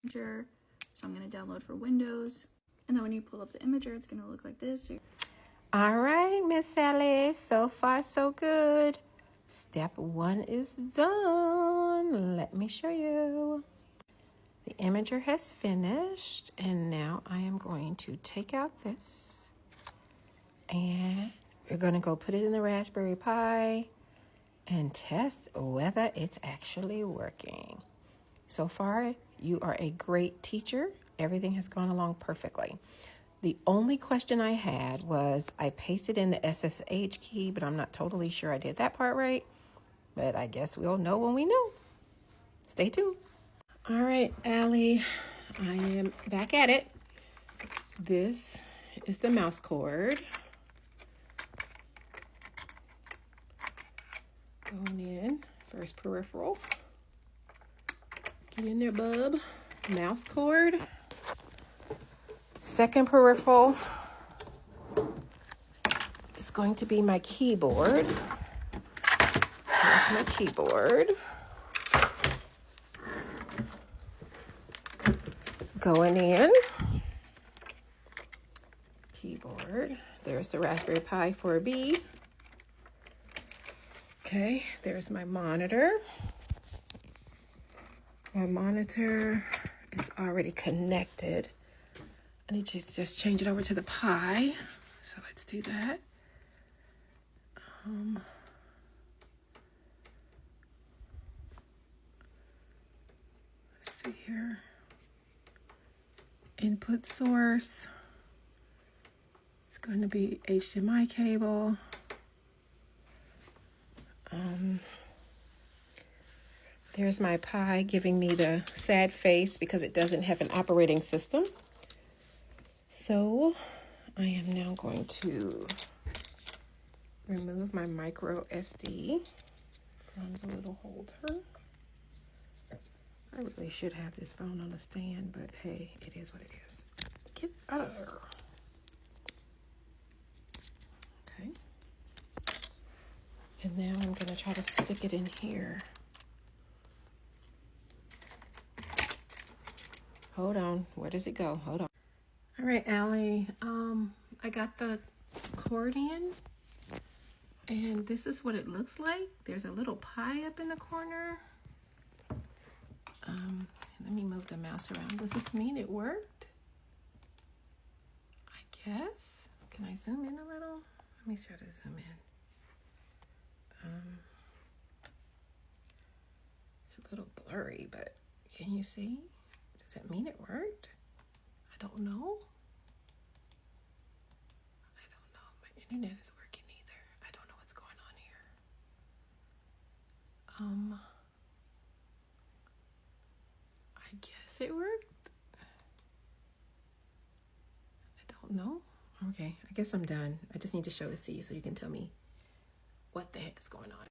imager. So I'm going to download for Windows. And then when you pull up the imager, it's going to look like this. All right, Miss Sally, so far so good. Step 1 is done. Let me show you. The imager has finished, and now I am going to take out this, and we're going to go put it in the Raspberry Pi and test whether it's actually working. So far, you are a great teacher. Everything has gone along perfectly. The only question I had was I pasted in the SSH key, but I'm not totally sure I did that part right. But I guess we'll know when we know. Stay tuned. All right, Allie, I am back at it. This is the mouse cord. Going in, first peripheral. Get in there, bub. Mouse cord. Second peripheral is going to be my keyboard. Here's my keyboard. Going in. Keyboard. There's the Raspberry Pi 4B. Okay, there's my monitor. My monitor is already connected. I need to just change it over to the Pi. So let's do that. Let's see here. Input source. It's going to be HDMI cable. There's my Pi giving me the sad face because it doesn't have an operating system. So I am now going to remove my micro SD from the little holder. I really should have this phone on the stand, but hey, it is what it is. Get out of there. Okay. And now I'm going to try to stick it in here. Hold on. Where does it go? Hold on. All right, Allie. I got the cord in, and this is what it looks like. There's a little Pi up in the corner. Let me move the mouse around. Does this mean it worked? I guess. Can I zoom in a little? Let me try to zoom in. It's a little blurry, but can you see? Does that mean it worked? I don't know. My internet isn't working either. I don't know what's going on here. I guess it worked. I don't know. Okay, I guess I'm done. I just need to show this to you so you can tell me what the heck is going on.